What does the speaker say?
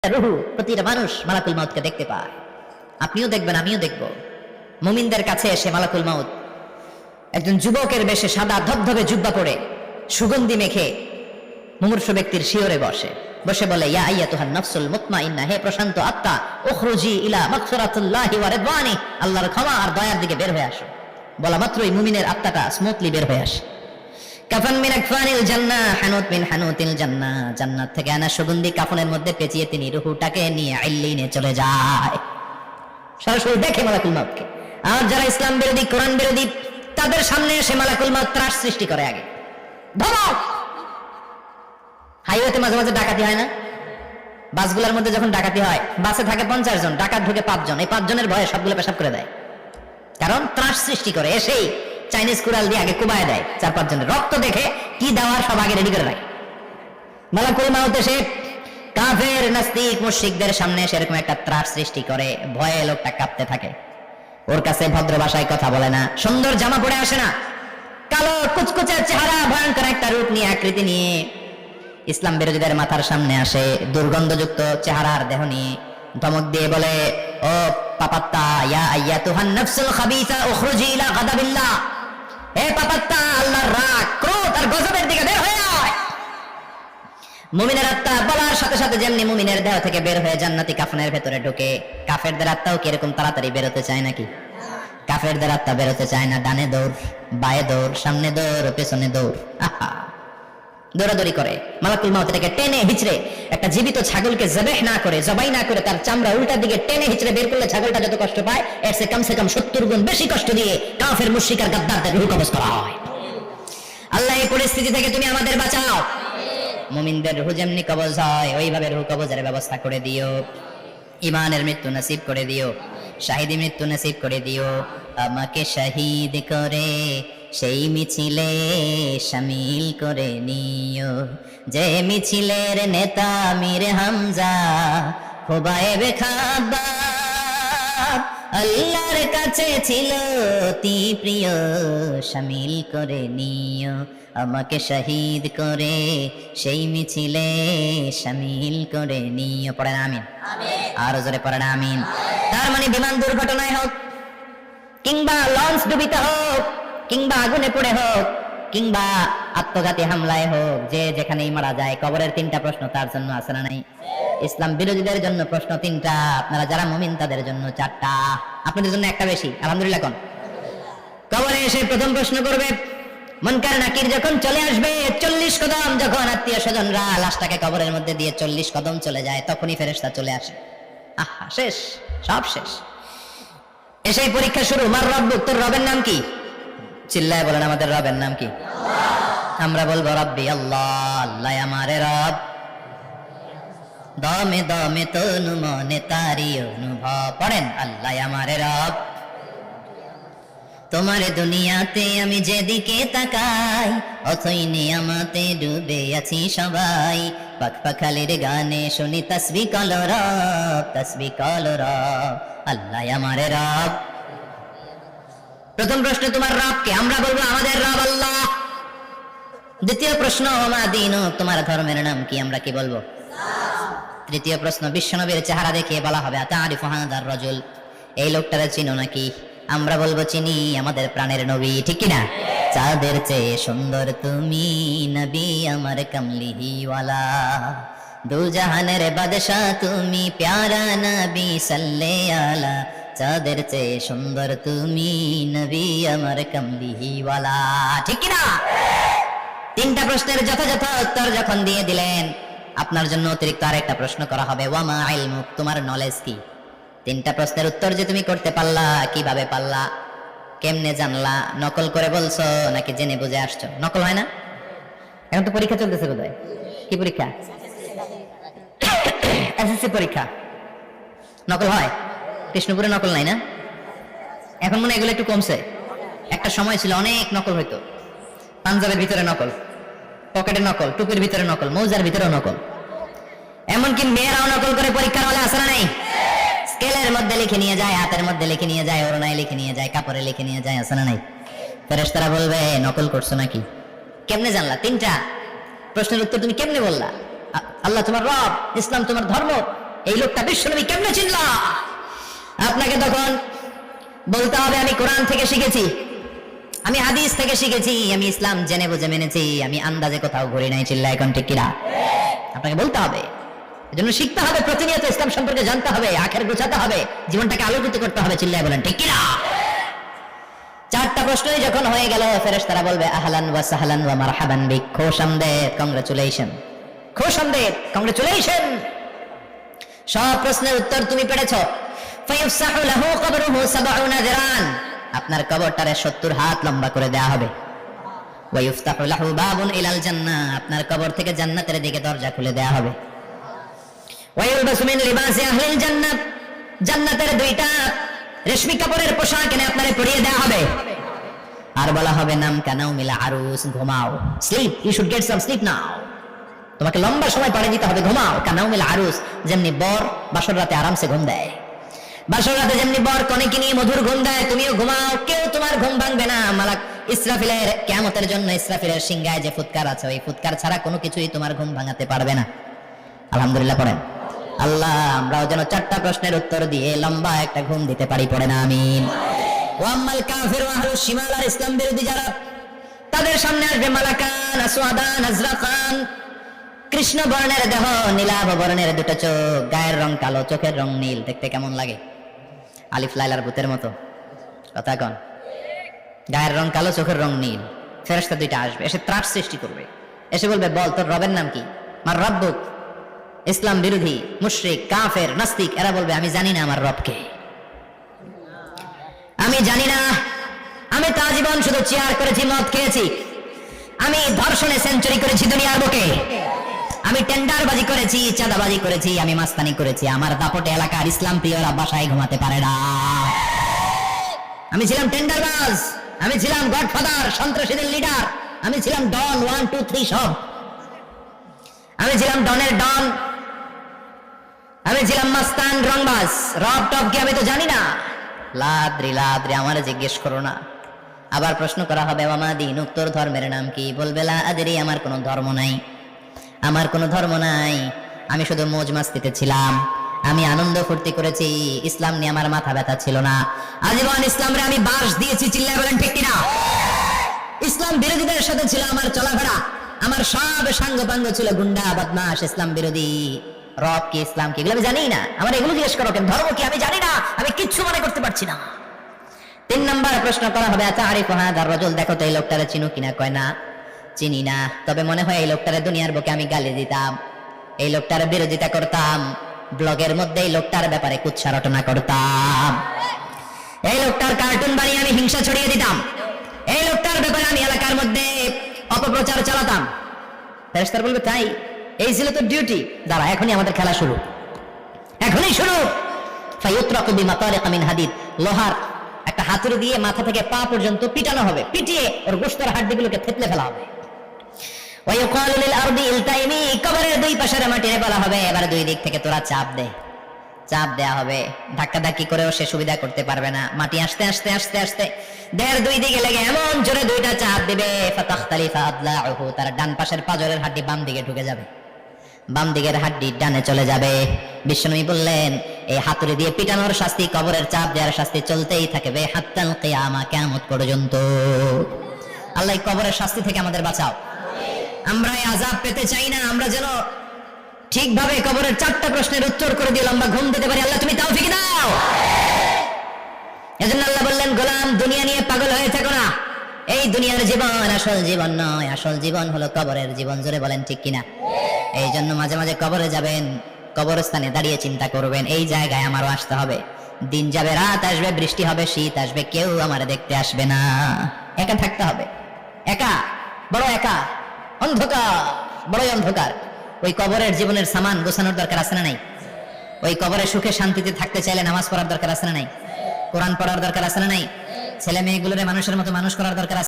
রুহু প্রতিটা মানুষ মালাকুল মাউতকে দেখতে পায়। আপনিও দেখবেন, আমিও দেখব। মুমিনদের কাছে এসে মালাকুল মাউত একজন যুবকের বেশে সাদা ধবধবে জুব্বা পরে সুগন্ধি মেখে মুমূর্ষু ব্যক্তির শিয়রে বসে বলে, ইয়া আইয়াতুহান নাফসুল মুতমাইন্নাহ, হে প্রশান্ত আত্মা, উখরুজি ইলা মাগফিরাতিল্লাহি ওয়া রিদওয়ানি, আল্লাহর ক্ষমা আর দয়ার দিকে বের হয়ে আসো। বলা মাত্রই মুমিনের আত্মাটা স্মুথলি বের হয়ে আসে। কাফান মিন আকফানিল জান্নাহ, হানুত মিন হানুতিল জান্নাহ, জান্নাত থেকে আনা সুগন্ধি কাফনের মধ্যে পেঁচিয়ে তিনি রূহটাকে নিয়ে ইল্লিনে চলে যায়। সরাসরি দেখে মালাকুল মাউতকে। আর যারা ইসলাম বিরোধী, কোরআন বিরোধী, তাদের সামনে এসে মালাকুল মাউত ত্রাস সৃষ্টি করে। আগে ধমক। হাইওয়েতে মাঝে মাঝে ডাকাতি হয় না? বাসগুলোর মধ্যে যখন ডাকাতি হয়, বাসে থাকে 50 জন, ডাকাত ঢুকে 5 জন। এই 5 জনের ভয়ে সবগুলো পেশাব করে দেয়, কারণ ত্রাস সৃষ্টি করে। এসেই চাইনিজ কুড়াল দিয়ে আগে কুবায় দেয় 4-5 জনের। রক্ত দেখে কি দেওয়ার সব আগে রেডি করে রাখে। মালাকুল মাউত এসে কাফের, নাস্তিক, মুশরিকদের সামনে সেরকম একটা ত্রাস সৃষ্টি করে। ভয়ে লোকটা কাঁপতে থাকে। ওর কাছে ভদ্র ভাষায় কথা বলে না, সুন্দর জামা পরে আসে না, কালো কুচকুচে চেহারা, ভয়ঙ্কর একটা রূপ নিয়ে, আকৃতি নিয়ে ইসলাম বিরোধীদের মাথার সামনে আসে, দুর্গন্ধযুক্ত চেহারার দেহ নিয়ে ধমক দিয়ে বলে, ও পাপাত্তা, ইয়া আইয়াতুহান নাফসুল খাবিসা উখরুজি ইলা গাদাবিল্লাহ, হে পাপাত্তা, আল্লাহর রাগ, ক্রোধ আর গজবের দিকে বের হয়ে আয়। মুমিনের আত্মা বলার সাথে সাথে যেমনি মুমিনের দেহ থেকে বের হয়ে জান্নাতি কাফনের ভেতরে ঢোকে, কাফেরদের আত্মাও কি এরকম তাড়াতাড়ি বেরোতে চায় নাকি? কাফেরদের আত্মা বেরোতে চায় না। ডানে দৌড়, বায়ে দৌড়, সামনে দৌড়, পেছনে দৌড়, আহা, দৌড়াদৌড়ি করে। মালাকুল মাউত এটাকে টেনে হিচড়ে, একটা জীবিত ছাগলকে জবাই না করে তার চামড়া উল্টার দিকে টেনে হিচড়ে বের করলে ছাগলটা যত কষ্ট পায়, এর চেয়ে কমসে কম 70 গুণ বেশি কষ্ট দিয়ে কাফের, মুশরিক আর গাদ্দারদের রূহ কবজ করা হয়। আল্লাহ এই পরিস্থিতি থেকে তুমি আমাদের বাঁচাও। মুমিনদের রূহ যেমনি কবজ হয়, ওইভাবে রূহ কবজের ব্যবস্থা করে দিও। ইমানের মৃত্যু নসিব করে দিও, শাহিদি মৃত্যু নসিব করে দিও। আমাকে শহীদ করে সেই মিছিলে শামিল করে নিও, যে মিছিলের নেতা মীর হামজা, খুবাইবে খাব্বাব, আল্লাহর কাছে ছিল অতি প্রিয়, শামিল করে নিও। আমাকে শহীদ করে সেই মিছিলে শামিল করে নিও। পড়েন আমিন। আর জোরে পড়েন আমিন। তার মানে বিমান দুর্ঘটনায় হোক, কিংবা লঞ্চ ডুবিতে হোক, কিংবা আগুনে পড়ে হোক, কিংবা আত্মঘাতী হামলায় হোক, যে যেখানেই মারা যায়, কবরের 3টা প্রশ্ন তার জন্য আছে না নাই? ইসলাম বিরোধীদের জন্য প্রশ্ন 3টা, আপনারা যারা মুমিন তাদের জন্য 4টা, আপনাদের জন্য একটা বেশি। আলহামদুলিল্লাহ। কোন কবরে এসে প্রথম প্রশ্ন করবে, মুনকার নাকির যখন চলে আসবে, 40 কদম যখন আত্মীয় স্বজনরা লাশটাকে কবরের মধ্যে দিয়ে 40 কদম চলে যায়, তখনই ফেরেশতা চলে আসে। আহা, শেষ, সব শেষ। এসেই পরীক্ষা শুরু। মার রব্বুক, তোর রবের নাম কি? চিল্লায় বলেন, আমাদের রবের নাম কি? আমরা বলবো রব্বি আল্লাহ, আল্লাহ আমারে রব। দমে দমে তনু মনে তারি অনুভব। পড়েন, আল্লাহ আমারে রব। তোমার দুনিয়াতে আমি যেদিকে তাকাই, অথই নিয়ামতে ডুবে আছি সবাই। পাখপাখালির গানে শুনি তাসবিহ কল রব, তাসবিহ কল রব, আল্লাহ আমারে রব। প্রথম প্রশ্ন, তোমার রব কে? আমরা বলবো আমাদের রব আল্লাহ। দ্বিতীয় প্রশ্ন, ওমা দীনুক, তোমার ধর্মের নাম কি? আমরা কি বলবো? তৃতীয় প্রশ্ন, বিশ্বনবীর চেহারা দেখে বলা হবে, আতারিফু হাদার রাজুল, এই লোকটারে চিনো নাকি? আমরা বলবো চিনি, আমাদের প্রাণের নবী, ঠিক কিনা? চাঁদের চেয়ে সুন্দর তুমি নবী আমার কামলিওয়ালা, দু জাহানের বাদশা তুমি প্যারা নবী সাল্লে আলা, চাঁদের চেয়ে সুন্দর তুমি নবী আমার কামলিওয়ালা, ঠিক কিনা? 3টা প্রশ্নের যথাযথ উত্তর যখন দিয়ে দিলেন, আপনার জন্য অতিরিক্ত আরেকটা প্রশ্ন করা হবে, ওয়ামা ইলমুক, তোমার নলেজ কি? 3টা প্রশ্নের উত্তর যে তুমি করতে পারলা, কিভাবে পারলা, কেমনে জানলা? নকল করে বলছো নাকি জেনে বুঝে আসছো? নকল হয় না? এখন তো পরীক্ষা চলতেছে বোধহয়। কি পরীক্ষা? এসএসসি পরীক্ষা। নকল হয়? কৃষ্ণপুরে নকল নাই না? এখন মনে হয় এগুলো একটু কমছে। একটা সময় ছিল অনেক নকল হইতো। পাঞ্জাবের ভিতরে নকল, পকেটে নকল, টুপির ভিতরে নকল, মৌজার ভিতরেও নকল। এমনকি মেয়েরাও নকল করে পরীক্ষার হলে আসে না নাই? স্কেলের মধ্যে লিখে নিয়ে যায়, হাতের মধ্যে লিখে নিয়ে যায়, ওড়নায় লিখে নিয়ে যায়, কাপড়ে লিখে নিয়ে যায়, আসে না নাই? ফেরেশতারা বলবে, নকল করছো নাকি? কেমনে জানলা? 3টা প্রশ্নের উত্তর তুমি কেমনে বললা? আল্লাহ তোমার রব, ইসলাম তোমার ধর্ম, এই লোকটা বিশ্বনবী কেমনে চিনল? আপনাকে তখন বলতে হবে আমি কোরআন থেকে শিখেছি, আমি হাদিস থেকে শিখেছি, আমি ইসলাম জেনে বুঝে মেনেছি, আমি আন্দাজে কোথাও ঘুরি নাই। চিল্লায় এখন ঠিক কিনা? আপনাকে বলতে হবে, এজন্য শিখতে হবে, প্রতিনিয়ত ইসলাম সম্পর্কে জানতে হবে, আখের গোছাতে হবে, জীবনটাকে আলোকিত করতে হবে। চিল্লায় বলেন ঠিক কিনা? চারটা প্রশ্নই যখন হয়ে গেল, ফেরেশতারা বলবে আহলান ওয়া সাহলান ওয়া মারহাবান বিক, খোশামদেদ, কংগ্রাচুলেশন, খোশামদেদ, কংগ্রাচুলেশন। সব প্রশ্নের উত্তর তুমি পেরেছো। ফায়ুফসাহু লাহু কবরুহু ৭০ যিরান, আপনার কবরটারে ৭০ হাত লম্বা করে দেয়া হবে। ওয়া ইফতাহু লাহু বাবুন ইলাল জান্নাহ, আপনার কবর থেকে জান্নাতের দিকে দরজা খুলে দেয়া হবে। ওয়া ইলবাসু মিন লিবাসি আহলিল জান্নাহ, জান্নাতের দুইটা রেশমি কাপড়ের পোশাক এনে আপনারে পরিয়ে দেয়া হবে। আর বলা হবে নাম কানাউ মিলা আরুস, ঘুমাও, sleep, you should get some sleep now. তোমাকে লম্বা সময় পাড়ি দিতে হবে, ঘুমাও। কানাউ মিলা আরুস, যেমনি বর বাসর রাতে আরামসে ঘুম দেয়, বাসর রাতে যেমনি বর কনেকে নিয়ে মধুর ঘুম দেয়, তুমিও ঘুমাও, কেউ তোমার ঘুম ভাঙবে না। মালাক ইসরাফিলের কিয়ামতের জন্য ইসরাফিলের সিংহায় যে ফুৎকার আছে, ওই ফুৎকার ছাড়া কোনো কিছুই তোমার ঘুম ভাঙাতে পারবে না। আলহামদুলিল্লাহ পড়েন। আল্লাহ আমরাও যেন চারটা প্রশ্নের উত্তর দিয়ে লম্বা একটা ঘুম দিতে পারি, পড়ে না আমিন। ওয়াম্মাল কাফির ওয়া আহলুশ শিমাল, আর ইসলাম বিরোধী যারা, তাদের সামনে আসবে মালাকান আসওয়াদান আজরাকান, কৃষ্ণ বর্ণের দেহ, নীলাভ বর্ণের দুটো চোখ, গায়ের রং কালো, চোখের রং নীল। দেখতে কেমন লাগে? আলিফ লাইলার ভূতের মতো। কথা কন? গায়ের রং কালো, চোখের রং নীল। ফেরেশতা দুইটা আসবে, এসে ত্রাস সৃষ্টি করবে, এসে বলবে বল তোর রবের নাম কি? মার রাব্বুক। ইসলাম বিরোধী মুশরিক কাফের নাস্তিক এরা বলবে আমি জানি না আমার রবকে, আমি জানি না, আমি তো আজীবন শুধু চেয়ার করেছি, মদ খেয়েছি, আমি ধর্ষণে সেঞ্চুরি করেছি দুনিয়ার বুকে, আমি টেন্ডারবাজি করেছি, চাঁদাবাজি করেছি, আমি মাস্তানি করেছি, আমার দাপটে এলাকার ইসলাম প্রিয়রা বাসায় ঘুমাতে পারে না। আমি ছিলাম টেন্ডারবাজ, আমি ছিলাম গডফাদার, সন্ত্রাসীদের লিডার, আমি ছিলাম ডন 1 2 3 সব, আমি ছিলাম ডনের ডন, আমি ছিলাম মাস্তান রংবাজ। রব টব কি আমি তো জানি না। লাদ্রি লাদ্রি, আমার জিজ্ঞেস করো না। আবার প্রশ্ন করা হবে ওয়ামা দীনুক, তোর ধর্মের নাম কি? বলবে লা আদরি, আমার কোনো ধর্ম নাই, আমার কোনো ধর্ম নাই, আমি শুধু মৌজ মাস্তিতে ছিলাম, আমি আনন্দ ফুর্তি করেছি, ইসলাম নিয়ে আমার মাথা ব্যথা ছিল না, আজীবন ইসলামরে আমি বাস দিয়েছি। চিল্লায় বলেন ঠিক কিনা? ইসলাম বিরোধীদের সাথে ছিল আমার চলাফেরা, আমার সব সাঙ্গপাঙ্গ ছিল গুন্ডা বদমাশ ইসলাম বিরোধী। রব কি, ইসলাম কি, এগুলো আমি জানি না। আমার এগুলো জিজ্ঞেস করো কেন? ধর্ম কি আমি জানি না, আমি কিচ্ছু মনে করতে পারছি না। 3 নম্বর প্রশ্ন করা হবে আচ্ছা আরিফু হাদার রাজুল, দেখো তো এই লোকটারে চিনো কিনা? কয় না, চিনি না, তবে মনে হয় এই লোকটারে দুনিয়ার বুকে আমি গালি দিতাম, এই লোকটার বিরোধিতা করতাম, ব্লগের মধ্যে এই লোকটার ব্যাপারে কুৎসা রটনা করতাম, এই লোকটার কার্টুন বানিয়ে আমি হিংসা ছড়িয়ে দিতাম, এই লোকটার ব্যাপারে আমি এলাকার মধ্যে অপপ্রচার চালাতাম। ফেরেশতারা বলবে তাই, এই ছিল তো ডিউটি, দাঁড়া এখনই আমাদের খেলা শুরু, এখনই শুরু। ফায়ুতরাকু বিমাতারিক মিন হাদিদ, লোহার একটা হাতুড়ি দিয়ে মাথা থেকে পা পর্যন্ত পিটানো হবে, পিটিয়ে ওর গোশতের হাড্ডিগুলোকে থেতলে ফেলা হবে। ওয়ায়ুকালু লিল আরদি ইলতাইমি, কবরের দুই পাশের মাটিতে বলা হবে এবার দুই দিক থেকে তোরা চাপ দে, চাপ দেয়া হবে, ধাক্কাধাক্কি করেও সে সুবিধা করতে পারবে না, মাটি আস্তে আস্তে আস্তে আস্তে দেড় দুই দিকে লেগে এমন জোরে দুইটা চাপ দিবে, ফাতাখতালিফা আদলাউহু, তার ডান পাশের পাজরের হাড্ডি বাম দিকে ঢুকে যাবে, বাম দিকের হাড্ডি ডানে চলে যাবে। বিশ্বনবী বললেন এই হাতুড়ি দিয়ে পিটানোর শাস্তি, কবরের চাপ দেওয়ার শাস্তি চলতেই থাকবে হাত্তাল কিয়ামা, কিয়ামত পর্যন্ত। আল্লাহ কবরের শাস্তি থেকে আমাদের বাঁচাও। আমরা এই আযাব পেতে চাই না, আমরা যেন ঠিকভাবে কবরের 4টা প্রশ্নের উত্তর করে দিয়ে লম্বা ঘুম দিতে পারি। আল্লাহ তুমি তৌফিক দাও। এজন্য আল্লাহ বললেন গোলাম দুনিয়া নিয়ে পাগল হয়ে থাকো না, এই দুনিয়ার জীবন আসল জীবন নয়, আসল জীবন হলো কবরের জীবন। জোরে বলেন ঠিক কিনা? এই জন্য মাঝে মাঝে কবরে যাবেন, কবরস্থানে দাঁড়িয়ে চিন্তা করবেন এই জায়গায় আমারও আসতে হবে, দিন যাবে রাত আসবে, বৃষ্টি হবে শীত আসবে, কেউ আমার দেখতে আসবে না, একা থাকতে হবে, একা, বড় একা, অন্ধকার, বড়ই অন্ধকার। ওই কবরের জীবনের সামান গোছানোর দরকার আছে না নাই? ওই কবরে সুখে শান্তিতে থাকতে চাইলে নামাজ পড়ার দরকার আছে না নাই? কোরআন পড়ার দরকার আছে না নাই? ছেলে মেয়েগুলোরে মানুষের মতো মানুষ করার দরকার আছে।